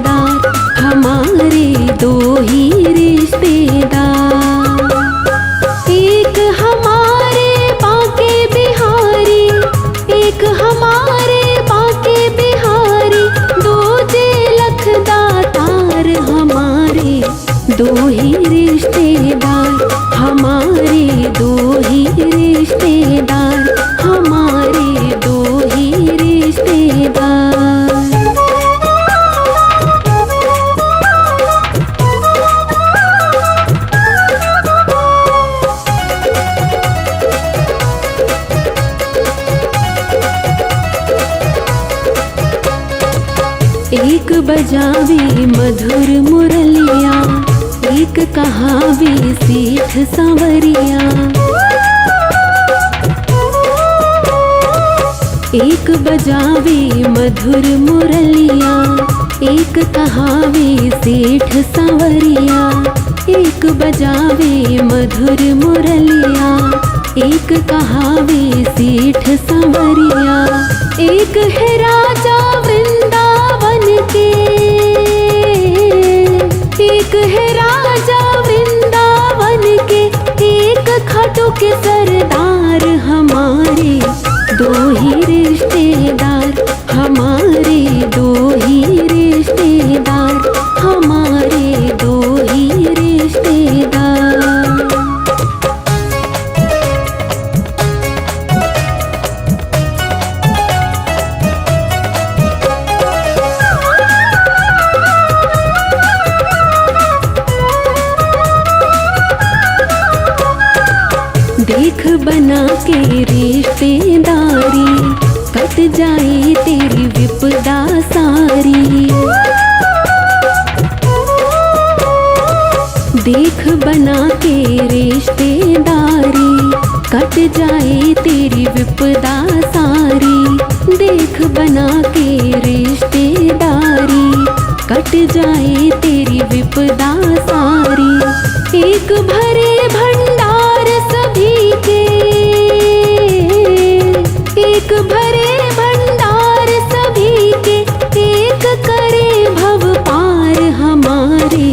रिश्तेदार, हमारे दो ही रिश्तेदार। एक हमारे बांके बिहारी, एक हमारे बांके बिहारी, दूजे लखदातार, हमारे दो ही रिश्तेदार, हमारे दो ही रिश्तेदार, हमारे दो ही रिश्तेदार। एक बजावे मधुर मुरलिया, एक कहावे सेठ सांवरिया। एक बजावे मधुर मुरलिया, एक कहावे सेठ सांवरिया। एक बजावे मधुर मुरलिया, एक कहावे सेठ सांवरिया। एक है राजा वृंदावन के, एक है राजा वृंदावन के, एक खाटू के सरदार, हमारे दो ही रिश्तेदार, हमारे दो ही रिश्तेदार, हमारे दो ही रिश्तेदार। देख बना के रिश्तेदारी, कट जाए तेरी विपदा सारी। देख बना के रिश्तेदारी, कट जाए तेरी विपदा सारी। देख बना के रिश्तेदारी, कट जाए तेरी विपदा सारी। एक भरे भंडार सभी के, एक भरे भंडार सभी के, एक करे भव पार, हमारे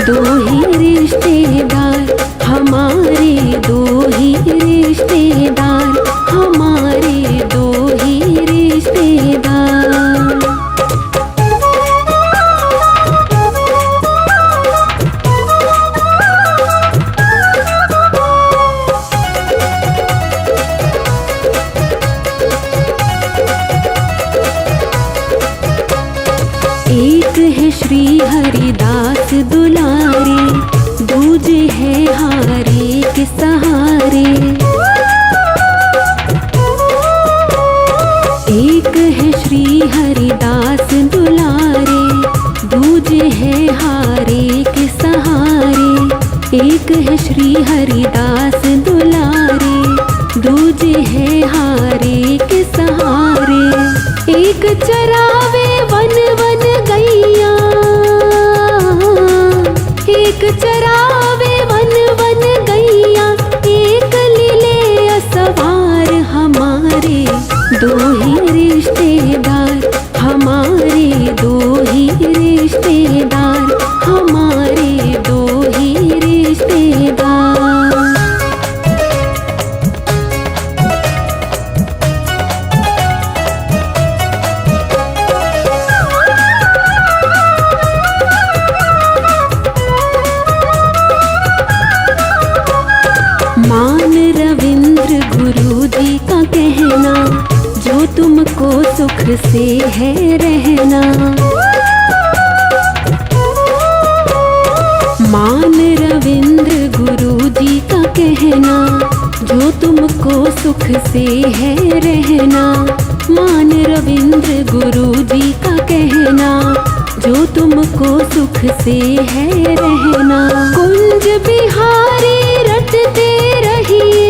दो ही रिश्तेदार, हमारे दो ही रिश्तेदार, हमारे दो ही रिश्तेदार। एक है श्री हरिदास दुलारे, दूजे है हारे के सहारे। एक है श्री हरिदास दुलारे, दूजे है हारे के सहारे। एक है श्री हरिदास दुलारे, दूजे है हारे के सहारे। एक चरावे वन वन गैया, एक चरावे वन वन गैया, एक लीले असवार, हमारे दो ही रिश्तेदार, हमारे दो ही रिश्तेदार, हमारे दो ही रिश्तेदार। मान रविंद्र गुरु जी का कहना, जो तुमको सुख से है रहना। मान रविंद्र गुरु जी का कहना, जो तुमको सुख से है रहना। मान रविंद्र गुरु जी का कहना, जो तुमको सुख से है रहना। कुंज बिहारी रटते रहिए,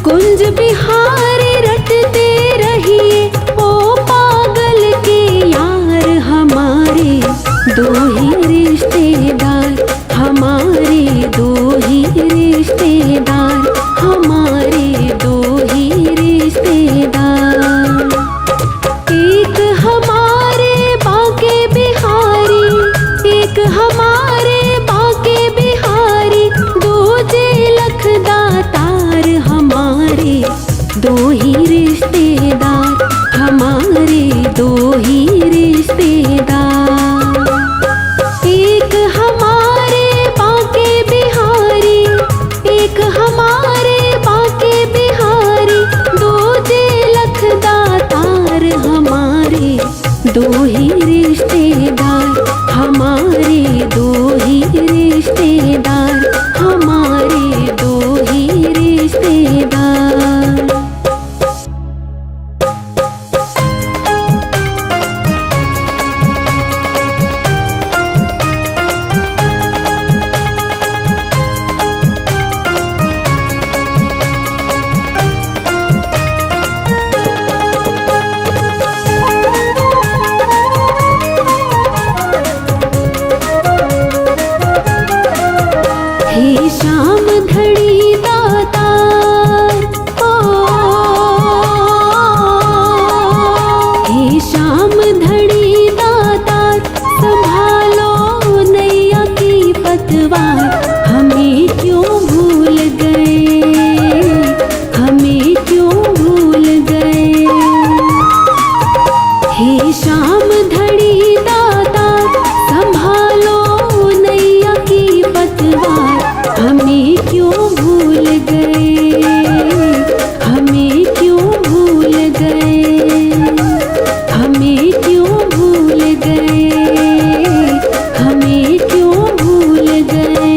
कुंज बिहारी रटते रहिए, ओ पागल के यार, हमारे दो ही रिश्तेदार, हमारे दो ही रिश्तेदार, हमारे दो ही रिश्तेदार। एक हमारे रिश्तेदार, हमारे दो ही रिश्तेदार, हमारे दो ही रिश्तेदार। हे शाम घड़ी दातार, ओ हे शाम घड़ी दातार, संभालो नैया की पतवार। हमें क्यों भूल गए, हमें क्यों भूल गए। हे शाम घड़ी दातार, संभालो नैया की पतवार। हमें क्यों भूल गए, हमें क्यों भूल गए, हमें क्यों भूल गए, हमें क्यों भूल गए।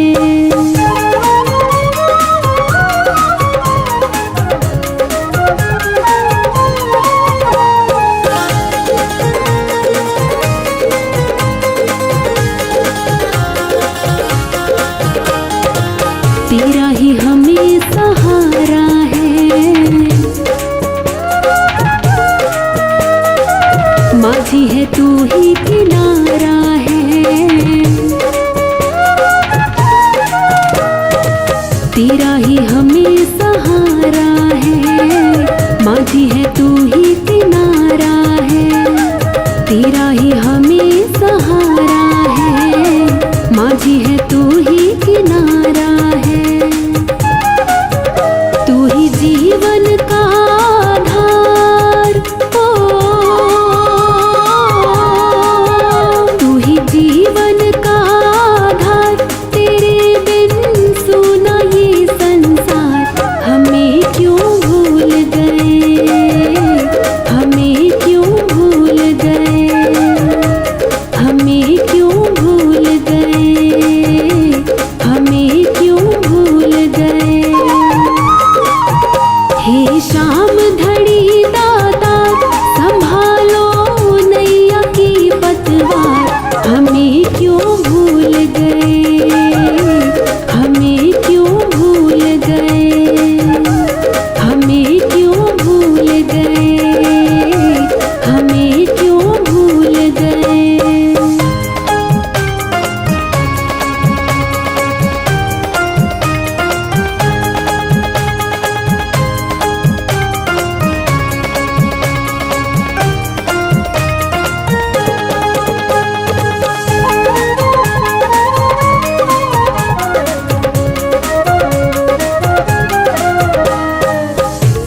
तेरा ही हमें सहारा है, माझी है तू ही किनारा है। तेरा ही हमें सहारा है, माझी है तू ही किनारा है। तेरा ही हमें सहारा है, माझी है तू ही किनारा है। तू ही जीवन का आधार, ओ तू ही जीवन का आधार। तेरे बिन सुना ये संसार। हमें क्यों भूल गए, हमें क्यों भूल गए, हमें क्यों भूल गए, हमें क्यों भूल गए। हे शाम घड़ी दातार, संभालो नैया की पतवार। हमें क्यों भूल गए, हमें क्यों भूल गए, हमें क्यों भूल गए, हमें क्यों भूल गए।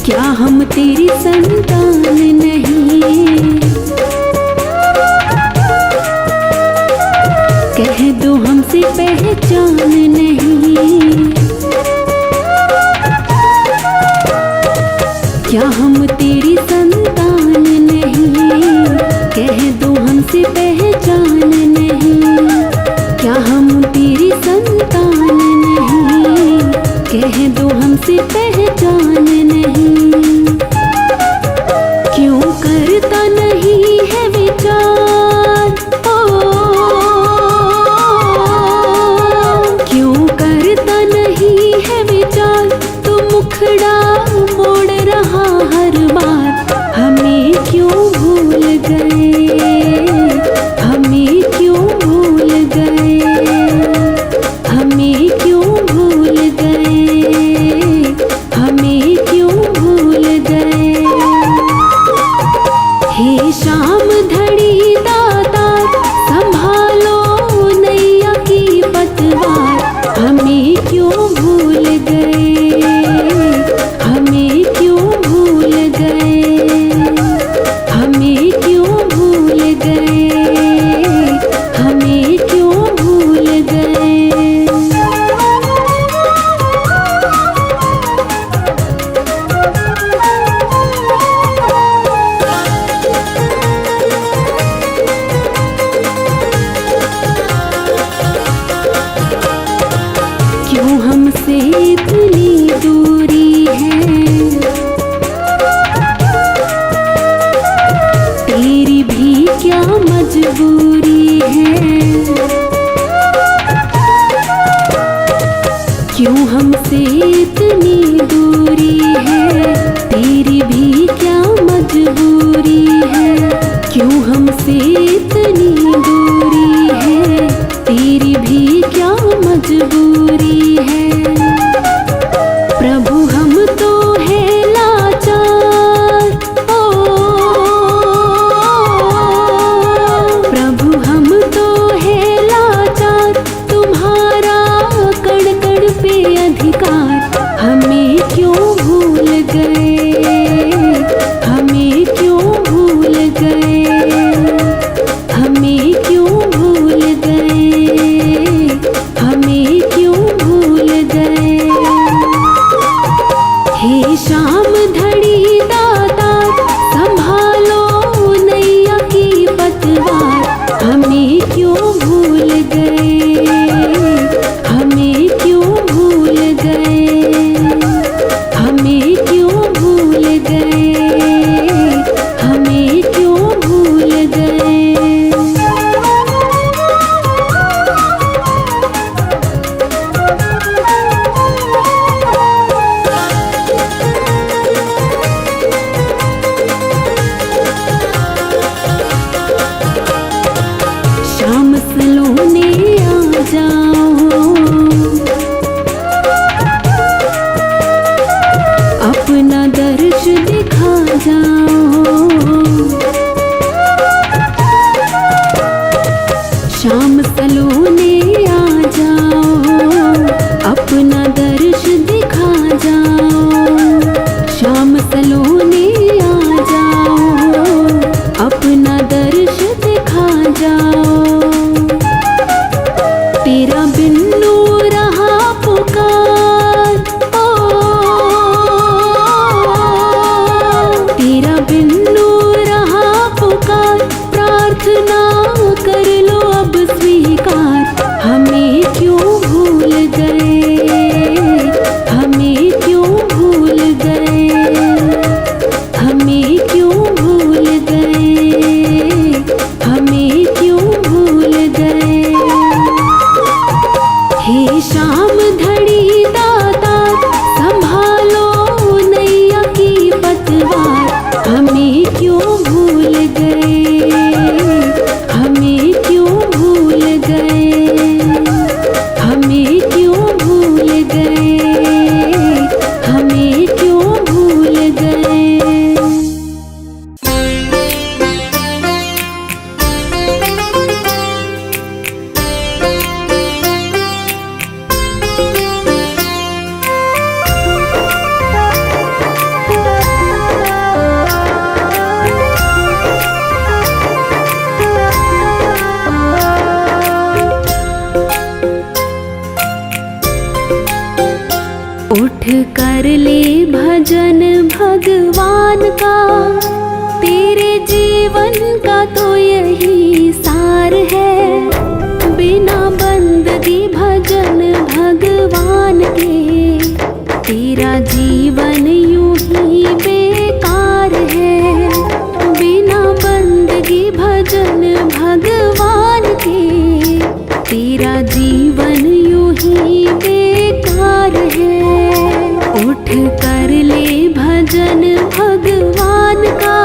क्या हम तेरी संतान नहीं, कह दो हमसे पहचान नहीं। क्या हम तेरी संतान नहीं, कह दो हमसे पहचान नहीं। क्या हम तेरी संतान नहीं, कह दो हमसे पहचान नहीं। क्यों करता नहीं है विचार, ओ क्यों करता नहीं है विचार। तू मुखड़ा मोड़ रहा हर बार। हमें क्यों भूल गए, हमें क्यों भूल गए, हमें क्यों भूल गए, हमें क्यों मजबूरी है। क्यों हमसे इतनी दूरी है, तेरी भी क्या मजबूरी है। क्यों हमसे इतनी दूरी है, तेरी भी क्या मजबूरी है। प्रभु हम तो है लाचार, ओ प्रभु हम तो है लाचार, तुम्हारा कण कण पे अधिकार। हमें क्यों भूल गए, हमें क्यों भूल गए, हमें क्यों भूल गए, हमें क्यों भूल गए। हे शाम धड़ी दाता, संभालो नैया की पतवार। हमें क्यों भूल गए, हमें क्यों भूल गए, हमें क्यों भूल गए, हमें क्यों भूल गए। शाम सलोने आ जाओ, अपना दर्श दिखा जाओ। शाम सलोने आ जाओ, अपना दर्श दिखा जाओ। शाम सलोने आ जाओ, अपना दर्श दिखा जाओ। तेरा बिन्नू रहा पुकार, ओ तेरा बिन्नू रहा पुकार। प्रार्थना कर लो अब स्वीकार। हमें क्यों भूल गए, हमें क्यों भूल गए, हमें क्यों भूल गए, हमें क्यों भूल गए। हे शाम धड़ी दाता, संभालो नैया की पतवार। हमें क्यों भूल गए, हमें क्यों भूल गए, हमें क्यों भूल गए, हमें क्यों भूल गए। उठ कर ले भजन भगवान का, तेरे जीवन का तो यही सार है। बिना बंदगी भजन भगवान के, तेरा जीवन यूं ही बेकार है। बिना बंदगी भजन भगवान के, तेरा जीवन यूं ही बेकार है। उठ कर ले भजन भगवान का,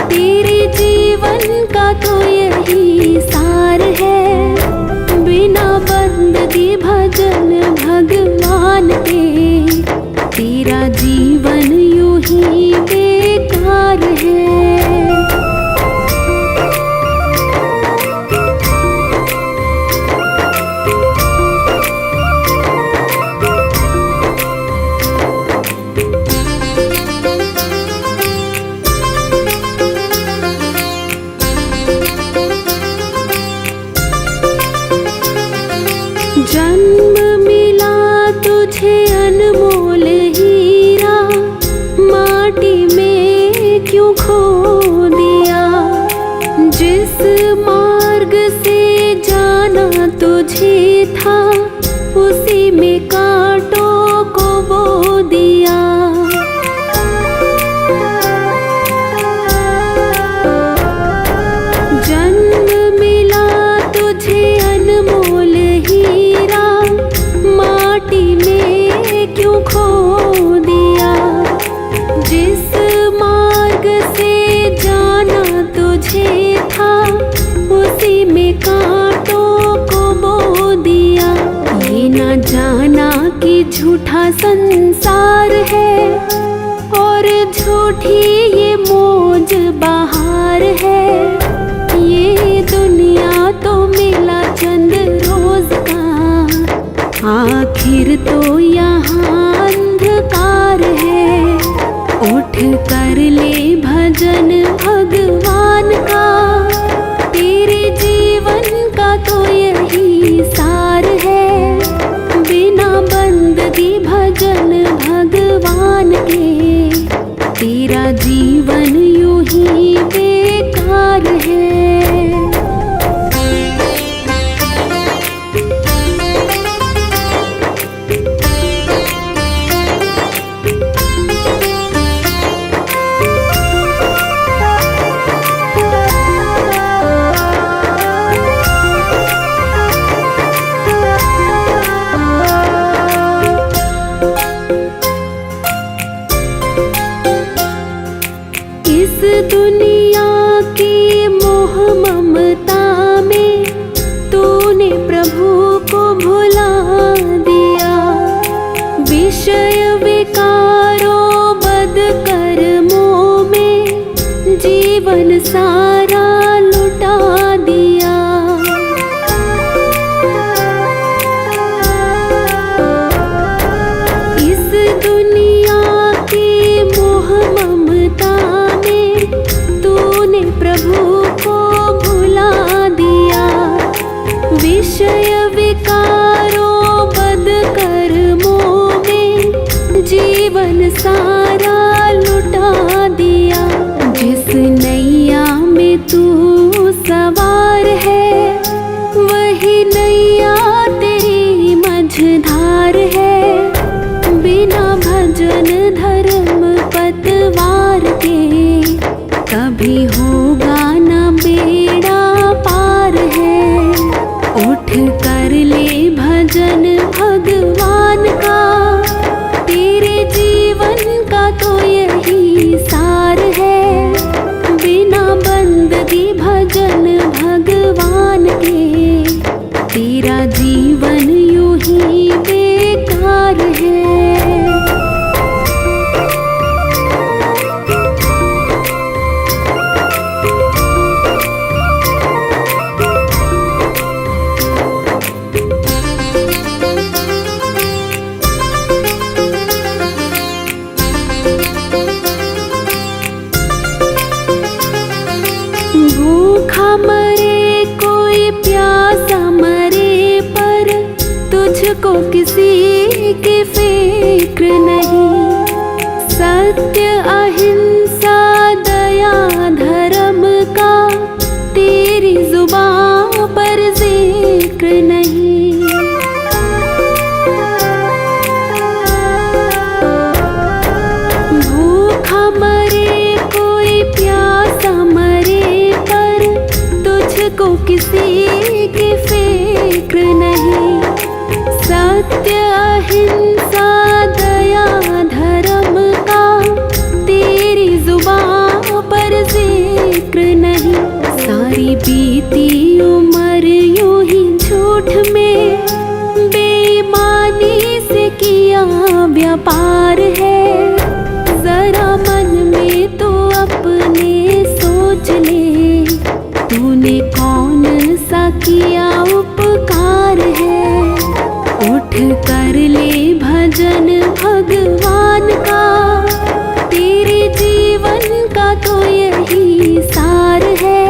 तेरे जीवन का तो यही सार है। बिना बंदगी भजन भगवान के, तेरा जीवन यूं ही बेकार है। जन्म मिला तुझे अनमोल हीरा, माटी में क्यों खो दिया। जिस मार्ग से जाना तुझे था, उसी में कांटों को बो दिया। जन्म जाना कि झूठा संसार है और झूठी ये मौज बहार है। ये दुनिया तो मिला चंद रोज का, आखिर तो यहाँ अंधकार है। उठ कर ले भजन भगवान का, तेरे जीवन का तो यही सार है। बिना बंदगी भजन भगवान के, तेरा जीवन यूं ही बेकार है। इस दुनिया की मोह ममता में तूने प्रभु को भुला दिया। विषय विकारों बद कर्मों में जीवन सारा लुटा दिया। इस दुनिया की मोह ममता तूने प्रभु को भुला दिया। विषय विकारों बद कर्मों में जीवन सारा लुटा दिया। जिस नैया में तू सवार है, वही नैया तेरी मझधार है। बिना भजन धर्म पतवार के कभी होगा न बेड़ा पार है। उठ कर ले भजन भगवान का, तेरे जीवन का तो यही सार है। बिना बंदगी भजन भगवान के, तेरा जीवन यूं ही बेकार है। भूखा मरे कोई प्यासा मरे, पर तुझको किसी की फिक्र नहीं। सत्य अहिंसा दया धर्म का तेरी जुबान पर जिक्र नहीं। भूखा मरे कोई प्यासा मरे, तुझको किसी की फिक्र नहीं। सत्य अहिंसा दया धर्म का तेरी जुबान पर जिक्र नहीं। सारी बीती उम्र यूं ही झूठ में बेईमानी से किया व्यापार है। जरा मन में तो अपने सोच ले, तूने कौन सा किया उपकार है। उठ कर ले भजन भगवान का, तेरे जीवन का तो यही सार है।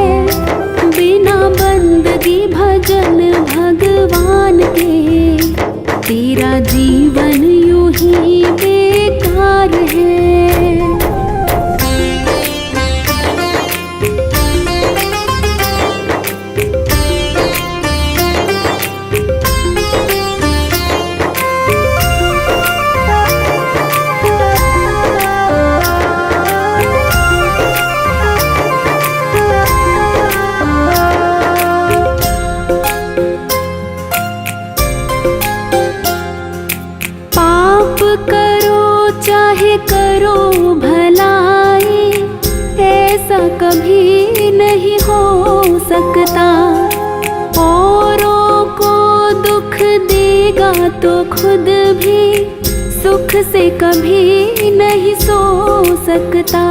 बिना बंदगी भजन भगवान के, तेरा जीवन यूं ही बेकार है। तो खुद भी सुख से कभी नहीं सो सकता।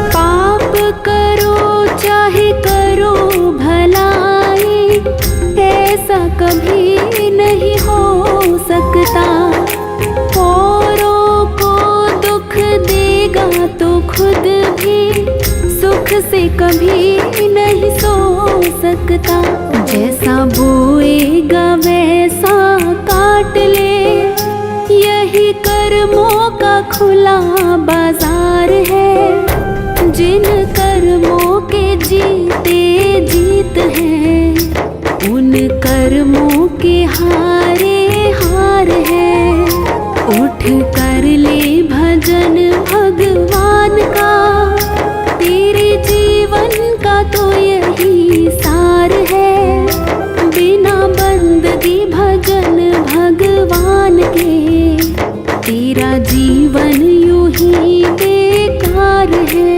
पाप करो चाहे करो भलाई, ऐसा कभी नहीं हो सकता। औरों को दुख देगा तो खुद भी सुख से कभी नहीं सो सकता। जैसा बोएगा वैसा काट ले, यही कर्मों का खुला बाजार है। जिन कर्मों के जीते जीत हैं, उन कर्मों के हारे हार है। उठ कर ले भजन भगवान का, तेरे जीवन का तो यही सार है। बिना बंदगी भजन भगवान के, तेरा जीवन यूं ही बेकार है।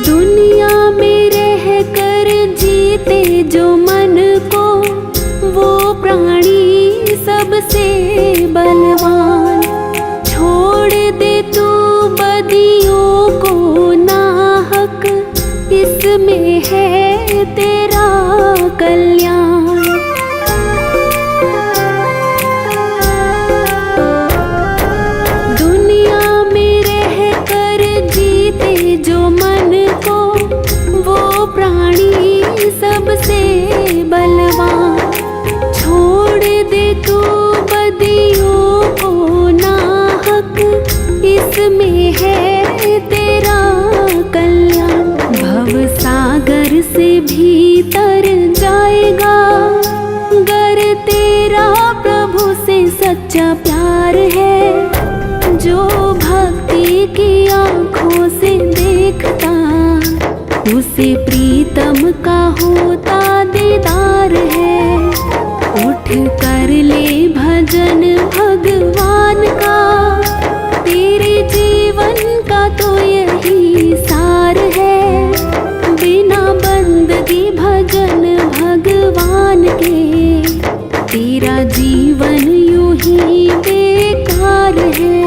दुनिया में रह कर जीते जो मन को, वो प्राणी सबसे बलवान। छोड़ दे तू बदियों को नाहक, इसमें है तेरा कल्याण। दुनिया में रह कर जीते जो मन को, वो प्राणी सबसे बलवान। छोड़ दे तू बदियों को नाहक, इसमें है तेरा कल्याण। भव सागर से भीतर जाएगा, गर तेरा प्रभु से सच्चा प्यार है। जो भक्ति की आँखों से देखता, उसे प्रीतम का होता दीदार है। उठ कर ले भजन भगवान का, तेरे जीवन का तो यही सार है। बिना बंदगी भजन भगवान के, तेरा जीवन यूं ही बेकार है।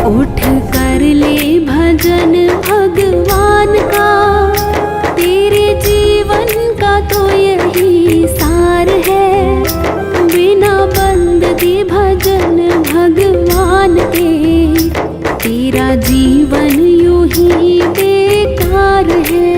उठ कर ले भजन भगवान का, तेरे जीवन का तो यही सार है। बिना बंदगी भजन भगवान के, तेरा जीवन यूं ही बेकार है।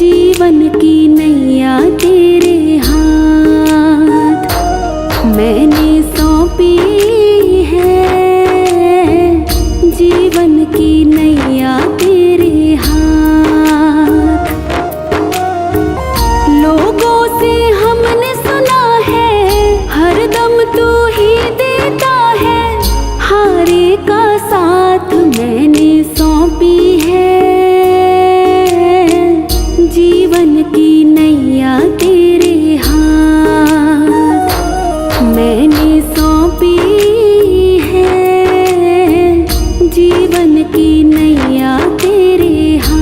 जीवन की नैया तेरे हाथ, मैंने सौंपी है। जीवन की नैया तेरे हाथ। लोगों से हमने सुना है, हरदम तू ही देता है। हारे का साथ मैंने सौंपी है। जीवन की नैया तेरे हाथ, मैंने सौंपी है। जीवन की नैया तेरे हाथ।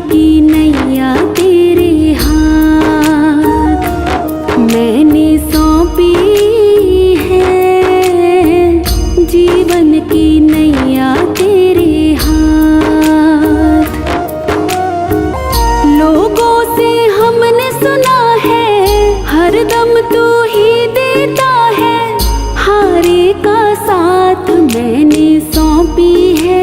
की नैया तेरे हाथ मैंने सौंपी है, जीवन की नैया तेरे हाथ। लोगों से हमने सुना है हरदम तू ही देता है, हारे का साथ मैंने सौंपी है,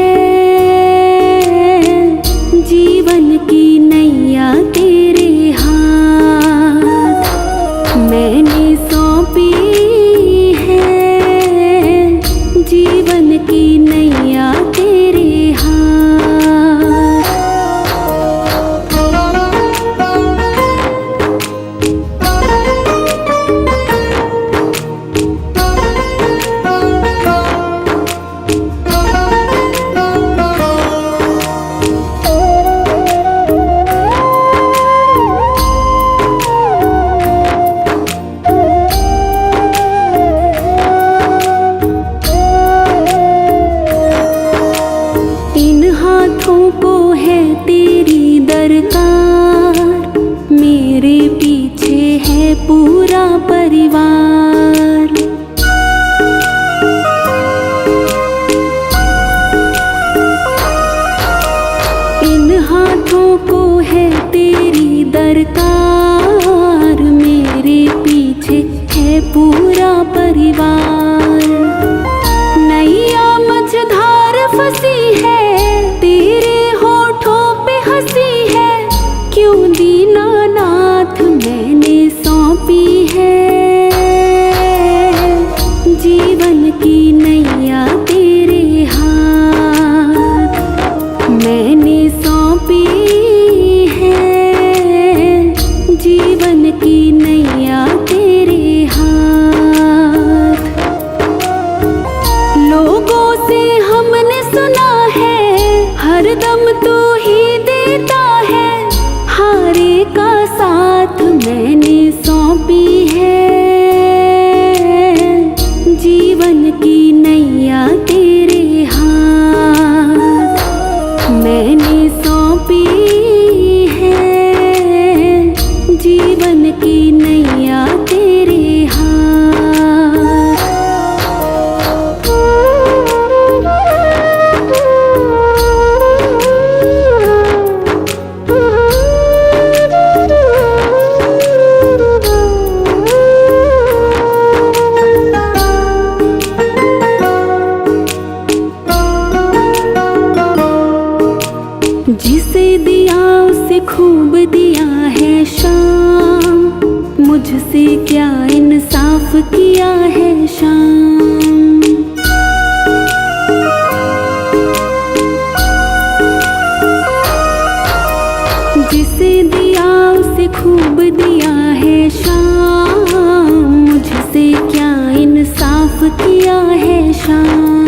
जीवन की नैया तेरे हाथ मैंने सौंपी है, जीवन की नैया तेरे को है तेरी दरकार, मेरे पीछे है पूरा परिवार। इन हाथों को है तेरी दरकार, मेरे पीछे है पूरा परिवार। नैया मझधार फंसी है, तेरे होठों पे हंसी है, क्यों दीनानाथ मैंने सौंपी है, जीवन की नैया तेरे हाथ मैंने सौंपी है, जीवन की नैया तेरे हाथ। लोगों से हमने सुना है हरदम तू ही देता है, हारे का साथ मैंने सौंपी है, जीवन की नैया तेरे हाथ मैंने सौंपी है, जीवन की नैया तेरे जिसे दिया उसे खूब दिया है शाम, मुझसे क्या इंसाफ किया है शाम। जिसे दिया उसे खूब दिया है शाम, मुझसे क्या इंसाफ किया है शाम।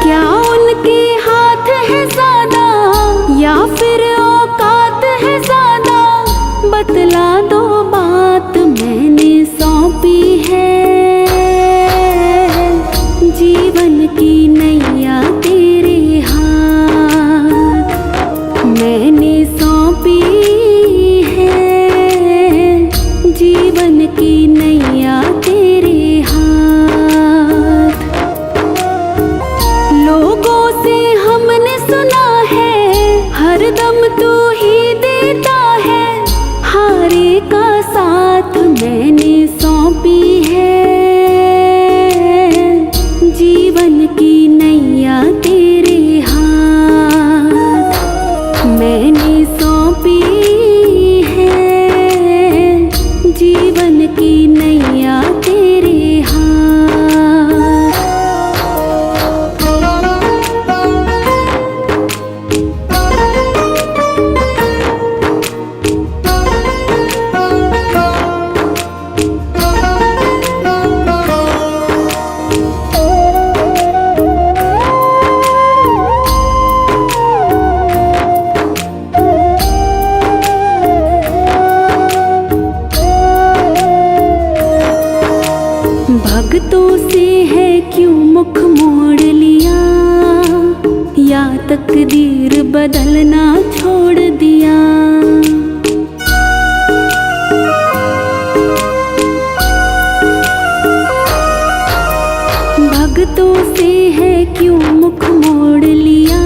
क्या उनके हाथ है ज्यादा या फिर औकात है ज्यादा, बतला दो बात मैंने सौंपी है, जीवन की नैया तेरे हाथ मैंने सौंपी है, जीवन की नैया तेरे हाथ। या तकदीर बदलना छोड़ दिया। भक्तों से है क्यों मुख मोड़ लिया,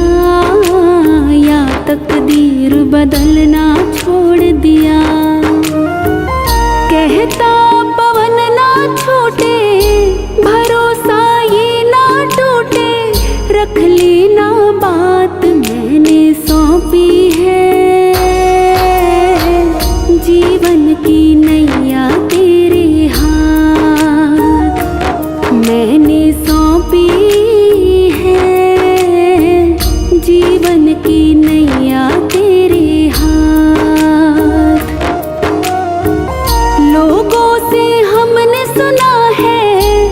या तकदीर बदलना छोड़ दिया। कहता पवन ना छूटे, भरोसा ये ना टूटे, रख लेना बात मैंने सौंपी है। जीवन की नैया तेरे हाथ मैंने सौंपी है। जीवन की नैया तेरे हाथ। लोगों से हमने सुना है,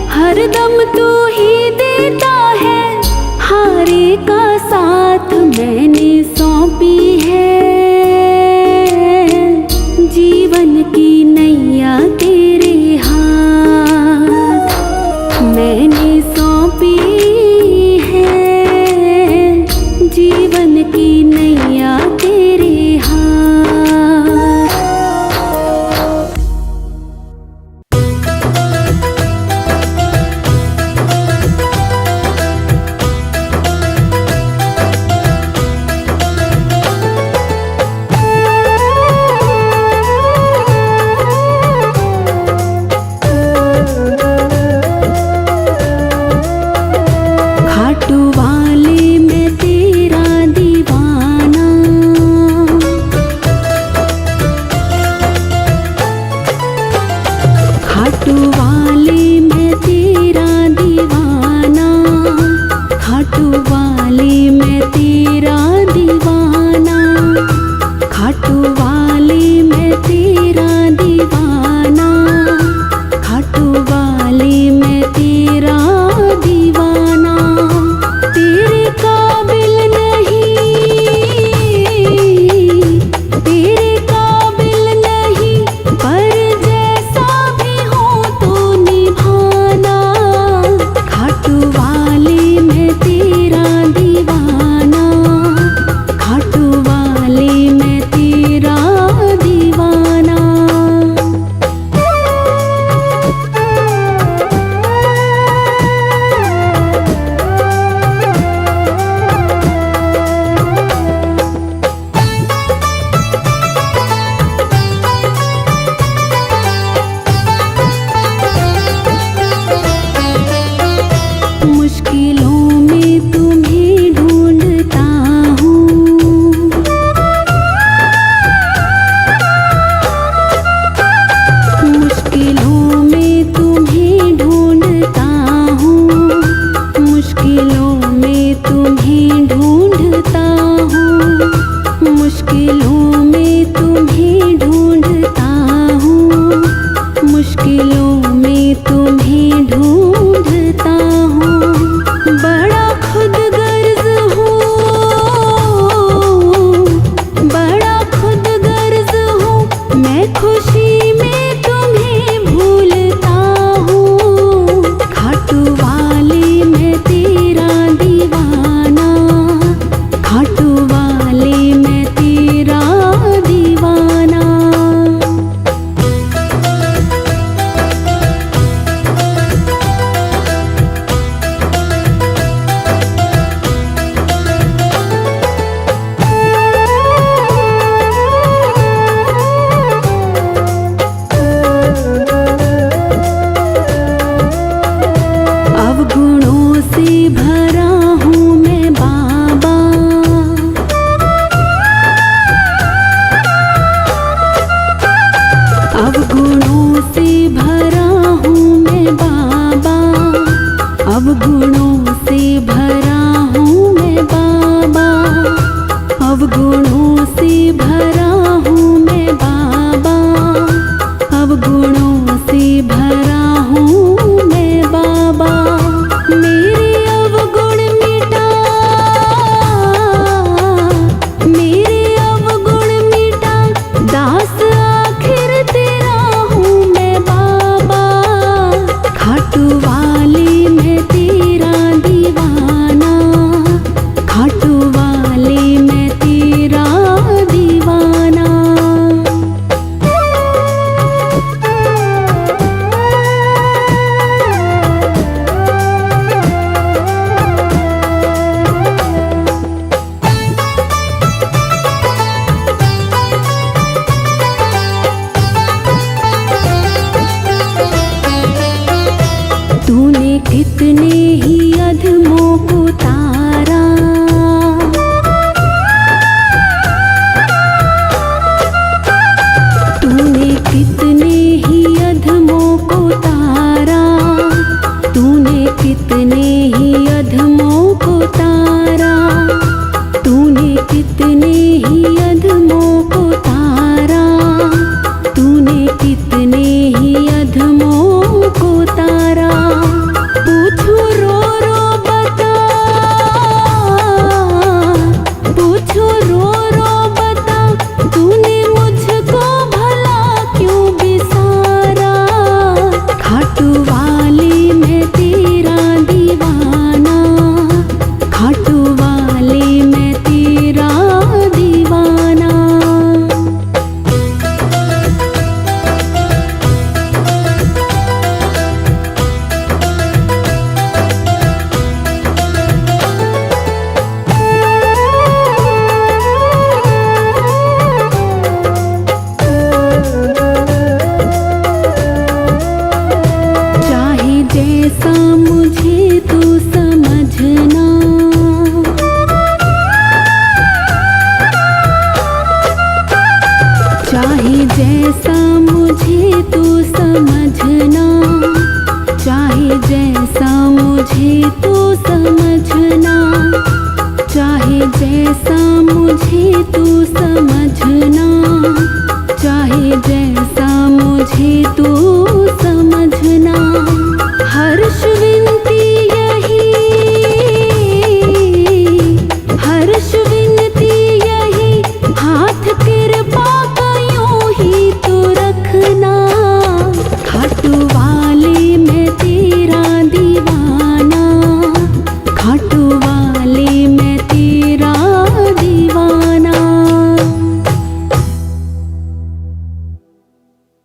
हरदम तू ही देता है। हारे का साथ मैंने सौंपी है। जीवन की नैया तेरे हाथ मैंने सौंपी है। जीवन की नैया तेरे हाथ। खाटू वाले मैं तेरा दीवाना, खाटू वाले मैं तेरा दीवाना, खाटू वाले मैं तेरा दीवाना, खाटू वाले मैं तेरा दीवाना, खाटू वाले मैं तेरा दीवाना। तेरे काबिल नहीं, तेरे काबिल नहीं, पर जैसा भी हो तो निभाना। खाटू वाले मैं तेरा दीवाना, खाटू वाले मैं तेरा दीवाना। मुश्किलों में तुम्हें ढूंढता हूँ, मुश्किलों में तुम्हें ढूंढता हूँ, मुश्किलों में तुम्हें ढूंढता हूँ, मुश्किलों में तुम्हें ढूंढता हूँ, मुश्किलों में तुम्हें ढूंढता हूँ। बड़ा खुदगर्ज हूँ, बड़ा खुदगर्ज हूँ, मैं खुशी में तुम्हें भूलता हूँ। खाटू वाले मैं तेरा दीवाना, खाटू वाले मैं तेरा दीवाना। अवगुणों से भरा हूँ मैं बाबा, अवगुणों से भरा हूँ मैं बाबा, अवगुणों से भरा हूँ मैं बाबा, अवगुणों से भरा हूँ मैं बाबा, अवगुणों से भरा हूँ मैं बाबा। मेरे अवगुण मिटा, मेरे अवगुण मिटा, दास आखिर तेरा हूँ मैं बाबा। खाटू वाले मैं तेरा दीवाना, खाटू कितने ही अधमों को तारा, तूने कितने ही अधमों को तारा, तूने कितने ही अधमों को तारा। पूछू रो रो बता, पूछू रो रो बता, तूने मुझको भला क्यों बिसारा। खाटू वाली मैं तेरा दीवाना, खाटू वाली मैं तेरा दीवाना। चाहे जैसा मुझे तू समझना, चाहे जैसा मुझे तू समझना, चाहे जैसा मुझे तू समझना, चाहे जैसा मुझे तू समझना, चाहे जैसा मुझे तू